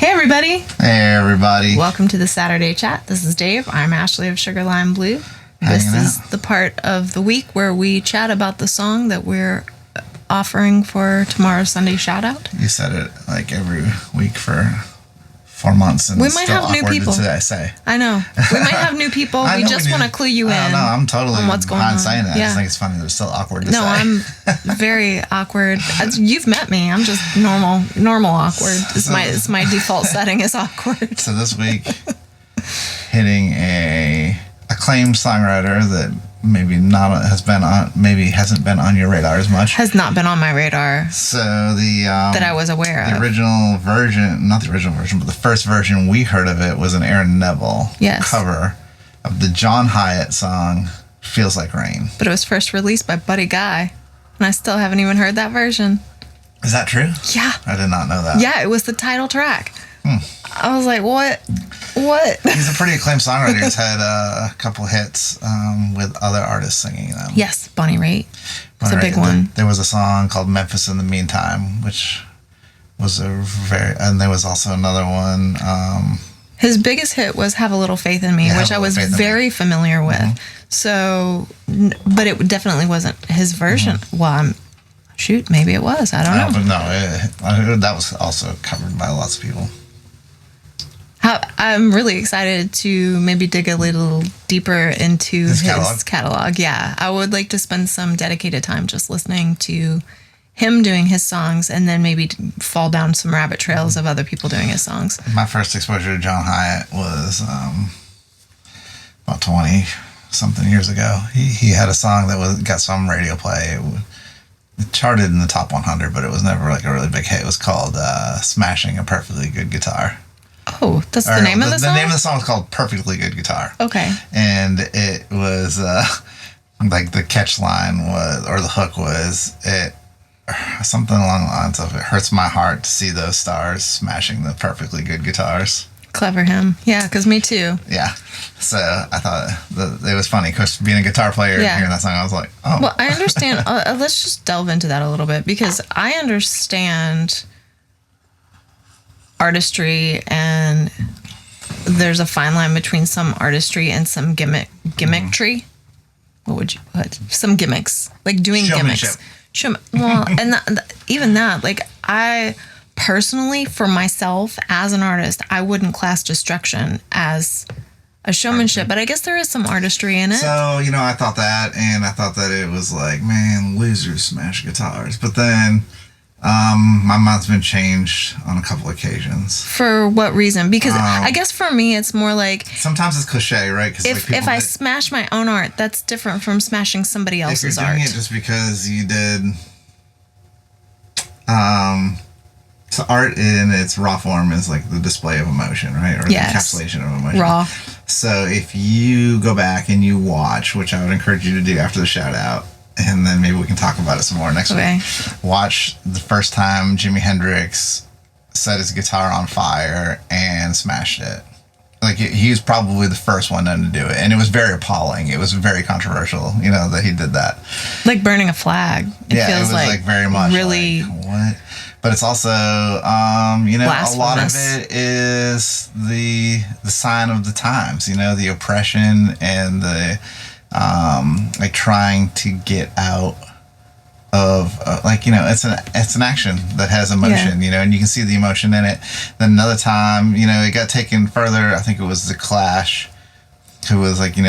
Hey everybody! Hey everybody! Welcome to the Saturday Chat. This is Dave. I'm Ashley of SugarLimeBlue. This is the part of the week where we chat about the song that we're offering for tomorrow's Sunday shoutout. You said it like every week for 4 months, and we it's might still have new people. I say. I know. We might have new people. We just want to clue you in. I don't know. I'm totally on what's going on. saying that. Yeah. I just think it's funny that it's still awkward to say. No, I'm very awkward. You've met me. I'm just normal awkward. It's my default setting is awkward. So this week, hitting a acclaimed songwriter that maybe hasn't been on your radar as much. Has not been on my radar. So that I was aware of. The original version, not the original version, but the first version we heard of it was an Aaron Neville cover of the John Hiatt song "Feels Like Rain." But it was first released by Buddy Guy, and I still haven't even heard that version. Is that true? Yeah. I did not know that. Yeah, it was the title track. I was like, what? He's a pretty acclaimed songwriter. He's had a couple hits with other artists singing them. Yes, Bonnie Raitt. It's a big one. There was a song called "Memphis in the Meantime," which was and there was also another one. His biggest hit was "Have a Little Faith in Me," which I was very familiar with. Mm-hmm. So, but it definitely wasn't his version. Mm-hmm. Well, maybe it was. I don't know. But no, that was also covered by lots of people. I'm really excited to maybe dig a little deeper into his catalog. Yeah, I would like to spend some dedicated time just listening to him doing his songs, and then maybe fall down some rabbit trails of other people doing his songs. My first exposure to John Hiatt was about 20-something years ago. He had a song that got some radio play. It charted in the top 100, but it was never like a really big hit. It was called "Smashing a Perfectly Good Guitar." Oh, that's the name of the song? The name of the song is called "Perfectly Good Guitar." Okay. And it was like the catch line or the hook was something along the lines of, "It hurts my heart to see those stars smashing the perfectly good guitars." Clever him. Yeah, because me too. Yeah. So I thought it was funny because being a guitar player and hearing that song, I was like, oh. Well, I understand. Let's just delve into that a little bit, because I understand artistry, and there's a fine line between some artistry and some gimmickry. What would you put? Some gimmicks, like doing gimmicks. Well, and even that, like, I personally, for myself as an artist, I wouldn't class Destruction as a showmanship, but I guess there is some artistry in it. So, I thought that, and I thought that it was like, man, losers smash guitars. But then my mind's been changed on a couple occasions. For what reason? Because I guess for me, it's more like... Sometimes it's cliche, right? If I smash my own art, that's different from smashing somebody else's art. If you're doing it just because you did... So art in its raw form is like the display of emotion, right? Or the encapsulation of emotion. Raw. So if you go back and you watch, which I would encourage you to do after the shout out, and then maybe we can talk about it some more next week. Watch the first time Jimi Hendrix set his guitar on fire and smashed it. Like, he was probably the first one known to do it, and it was very appalling. It was very controversial, that he did that. Like burning a flag. It feels like very much really like, what? But it's also, a lot of it is the sign of the times. The oppression and the like trying to get out of it's an action that has emotion, and you can see the emotion in it. Then another time, it got taken further. I think it was The Clash, who was like, the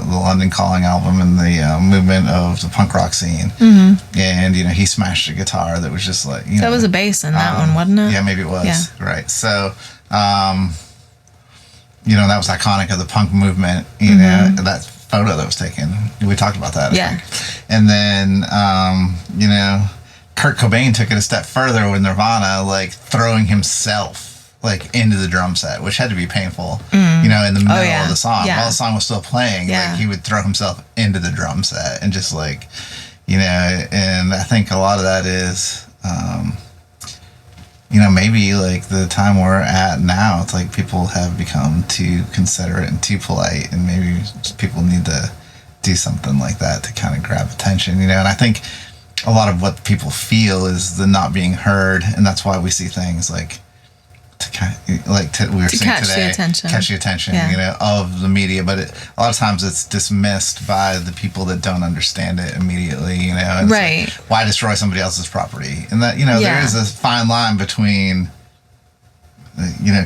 London Calling album and the movement of the punk rock scene. Mm-hmm. And, he smashed a guitar that was just like, that was a bass in that one, wasn't it? Yeah, maybe it was. Yeah. Right. So, that was iconic of the punk movement, that photo that was taken. We talked about that. I think. And then, Kurt Cobain took it a step further with Nirvana, like throwing himself like into the drum set, which had to be painful, in the middle of the song. While the song was still playing, like he would throw himself into the drum set and just like, and I think a lot of that is, maybe like the time we're at now, it's like people have become too considerate and too polite, and maybe people need to do something like that to kind of grab attention, and I think a lot of what people feel is the not being heard, and that's why we see things like to kind we were to saying catch today, the attention, yeah. Of the media. But a lot of times it's dismissed by the people that don't understand it immediately. And right? Like, why destroy somebody else's property? And that there is a fine line between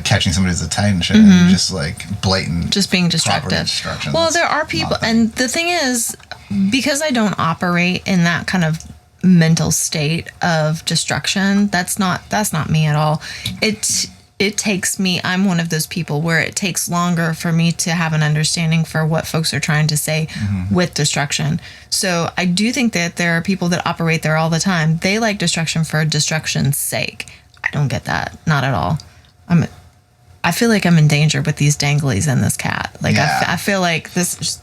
catching somebody's attention and just like blatant, just being destructive. Well, there are people, and the thing is, because I don't operate in that kind of mental state of destruction, that's not me at all. It takes me, I'm one of those people where it takes longer for me to have an understanding for what folks are trying to say with destruction. So I do think that there are people that operate there all the time. They like destruction for destruction's sake. I don't get that, not at all. I feel like I'm in danger with these danglies and this cat. Like I feel like this.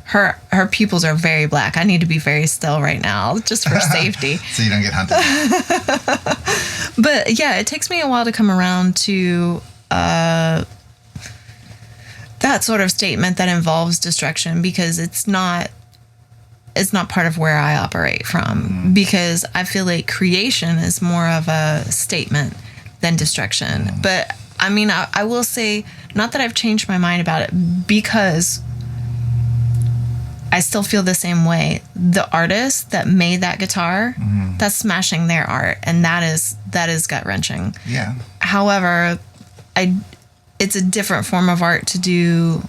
Her pupils are very black. I need to be very still right now, just for safety. So you don't get hunted. But yeah, it takes me a while to come around to that sort of statement that involves destruction, because it's not part of where I operate from. Because I feel like creation is more of a statement than destruction. But I mean, I will say, not that I've changed my mind about it, because I still feel the same way. The artist that made that guitar, that's smashing their art, and that is gut-wrenching. Yeah. However, it's a different form of art to do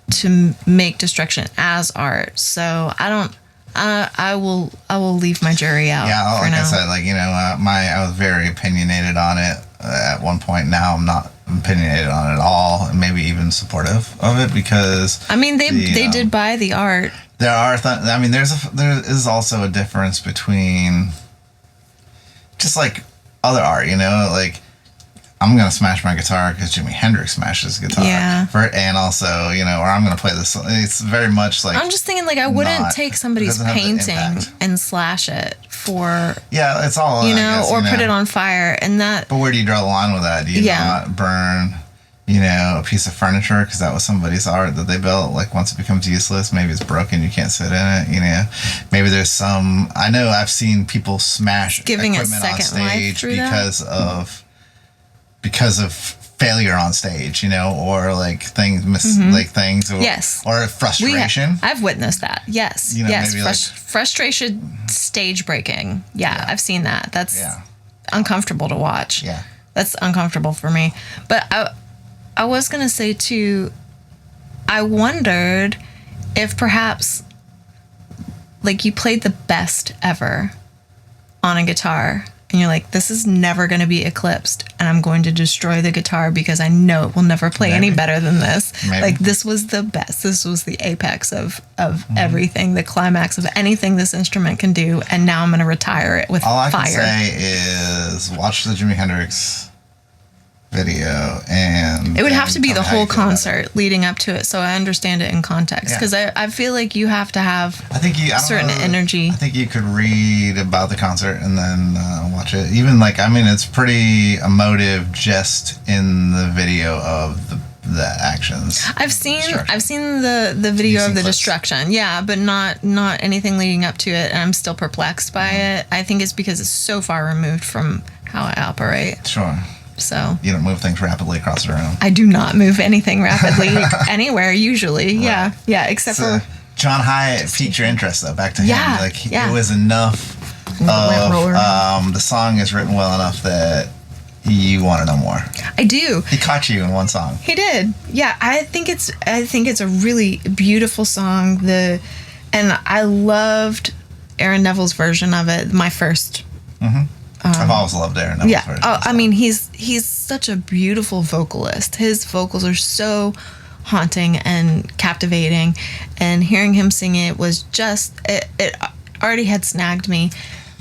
to make destruction as art. So I will leave my jury out. Yeah, like now. I said, I was very opinionated on it at one point. Now I'm not opinionated on it at all, and maybe even supportive of it, because I mean they did buy the art. There are there is also a difference between just like other art, like I'm gonna smash my guitar because Jimi Hendrix smashes guitar, and also or I'm gonna play this. It's very much like, I'm just thinking, like, I wouldn't take somebody's painting and slash it for it's all or put it on fire, and that. But where do you draw the line with that? Do you not burn a piece of furniture because that was somebody's art that they built? Like, once it becomes useless, maybe it's broken, you can't sit in it. Maybe there's some. I know I've seen people smash giving equipment it second on stage life because of failure on stage, or like things like things, or frustration. I've witnessed that. Yes, yes, frustration, stage breaking. Yeah, I've seen that. That's uncomfortable to watch. Yeah, that's uncomfortable for me. But I was gonna say too, I wondered if perhaps, like, you played the best ever on a guitar, and you're like, this is never going to be eclipsed, and I'm going to destroy the guitar because I know it will never play any better than this. Like, this was the best. This was the apex of everything, the climax of anything this instrument can do, and now I'm going to retire it with fire. All I can say is watch the Jimi Hendrix video, and it would have to be the whole concert leading up to it, so I understand it in context, because I feel like you have to have certain energy. I think you could read about the concert and then watch it. Even it's pretty emotive just in the video of the actions. I've seen the video of the destruction, but not anything leading up to it, and I'm still perplexed by it. I think it's because it's so far removed from how I operate. Sure. So you don't move things rapidly across the room. I do not move anything rapidly anywhere usually. Right. Yeah, except for John Hiatt piqued your interest though. Back to him, it was enough of the song is written well enough that you want to know more. I do. He caught you in one song. He did. Yeah, I think it's a really beautiful song. And I loved Aaron Neville's version of it. My first. I've always loved Aaron Neville's version. I mean, he's such a beautiful vocalist. His vocals are so haunting and captivating, and hearing him sing it was just, it already had snagged me.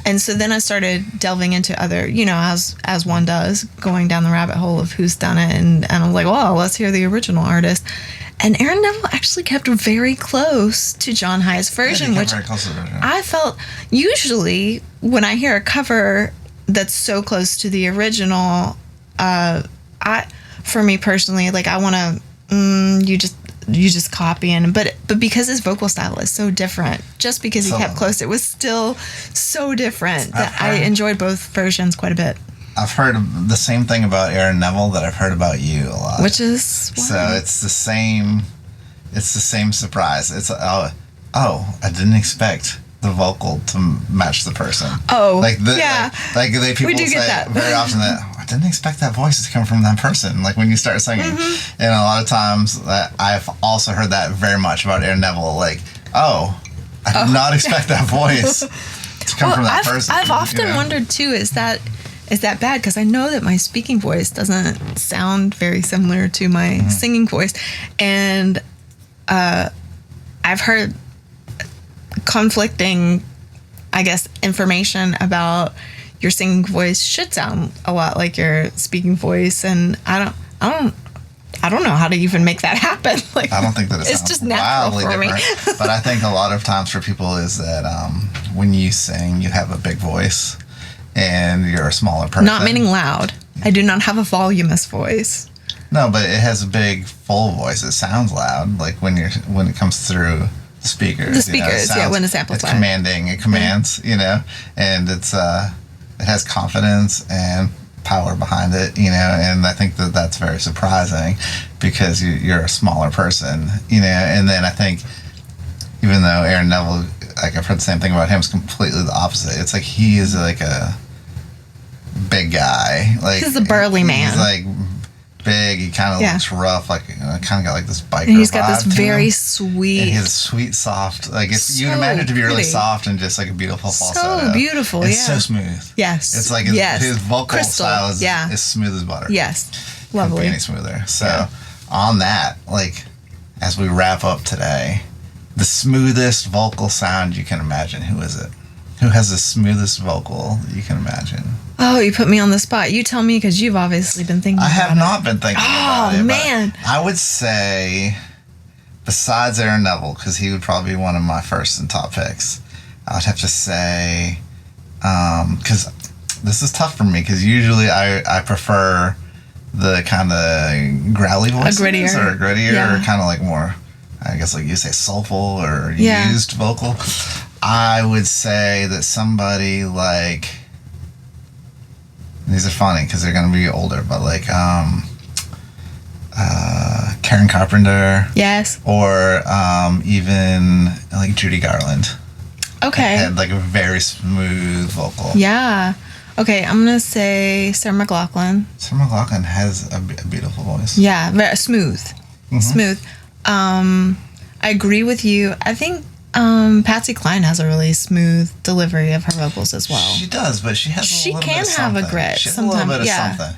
And so then I started delving into other, as one does, going down the rabbit hole of who's done it, and I was like, well, let's hear the original artist. And Aaron Neville actually kept very close to John Hiatt's version, which I felt, usually when I hear a cover that's so close to the original, for me personally, like, I want to, you just copying, but because his vocal style is so different, just because he kept close, it was still so different that I enjoyed both versions quite a bit. I've heard the same thing about Aaron Neville that I've heard about you a lot. Which is so it's the same. It's the same surprise. It's I didn't expect the vocal to match the person. Oh, people we do say get that very often that I didn't expect that voice to come from that person. Like when you start singing, and a lot of times I've also heard that very much about Aaron Neville. Like, I did not expect that voice to come from that person. I've often wondered too, is that bad? Because I know that my speaking voice doesn't sound very similar to my singing voice, and I've heard conflicting, I guess, information about your singing voice should sound a lot like your speaking voice, and I don't know how to even make that happen. Like, I don't think that it's just natural for me. But I think a lot of times for people is that when you sing, you have a big voice, and you're a smaller person. Not meaning loud. I do not have a voluminous voice. No, but it has a big, full voice. It sounds loud, like when it comes through the speakers. The speakers, when it's amplified. It's commanding. It commands, and it has confidence and power behind it, and I think that that's very surprising because you're a smaller person, and then I think even though Aaron Neville, like I've heard the same thing about him, is completely the opposite. It's like he is like a big guy. Like he's a burly man. He's like big. He kind of looks rough. Like kind of got like this biker. And he's got this vibe very sweet. And he has a sweet, soft. Like you'd imagine it to be really soft and just like a beautiful falsetto. So beautiful. It's so smooth. Yes. It's like his vocal style is smooth as butter. Yes. Lovely. Couldn't be any smoother. So on that, like as we wrap up today, the smoothest vocal sound you can imagine. Who is it? Who has the smoothest vocal you can imagine? Oh, you put me on the spot. You tell me because you've obviously been thinking about it. I have not been thinking about it. Oh, man. I would say, besides Aaron Neville, because he would probably be one of my first and top picks, I would have to say, because this is tough for me, because usually I prefer the kind of growly voices. Grittier. Or grittier, or kind of like more, I guess like you say soulful or used vocal. I would say that somebody like, these are funny because they're going to be older, but like Karen Carpenter. Yes. Or even like Judy Garland. Okay. Had like a very smooth vocal. Yeah. Okay, I'm going to say Sarah McLachlan. Sarah McLachlan has a beautiful voice. Yeah, very smooth. Smooth. I agree with you. I think Patsy Cline has a really smooth delivery of her vocals as well. She does, but she has a little bit of something. She can have a grit she has sometimes. A little bit of something.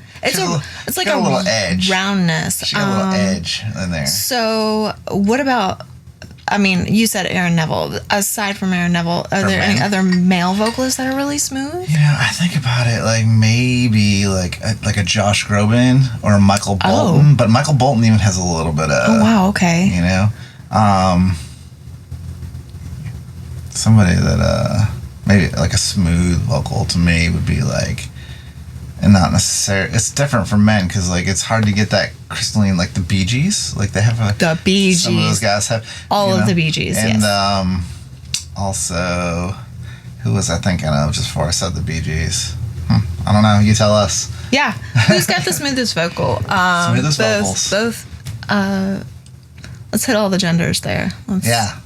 It's like a little edge. Roundness. She got a little edge in there. So, what about? I mean, you said Aaron Neville. Aside from Aaron Neville, are there any other male vocalists that are really smooth? I think about it like maybe like a Josh Groban or a Michael Bolton, but Michael Bolton even has a little bit of. Oh wow! Okay. Somebody that maybe like a smooth vocal to me would be like, and not necessarily. It's different for men because like it's hard to get that crystalline, like the Bee Gees. Like they have the Bee Gees. Some of those guys have all of the Bee Gees. And yes. Also, who was I thinking of just before I said the Bee Gees? I don't know. You tell us. Yeah, who's got the smoothest vocal? Smoothest vocals. Both. Let's hit all the genders there. Yeah.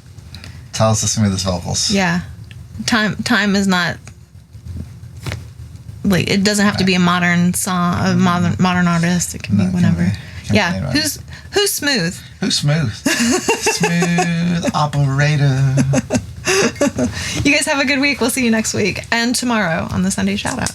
Tell us the smoothest vocals. Yeah. Time is not like it doesn't have to be a modern song, a modern artist. It can be whenever. Yeah. Who's smooth? Who's smooth? Smooth operator. You guys have a good week. We'll see you next week and tomorrow on the Sunday Shout Out.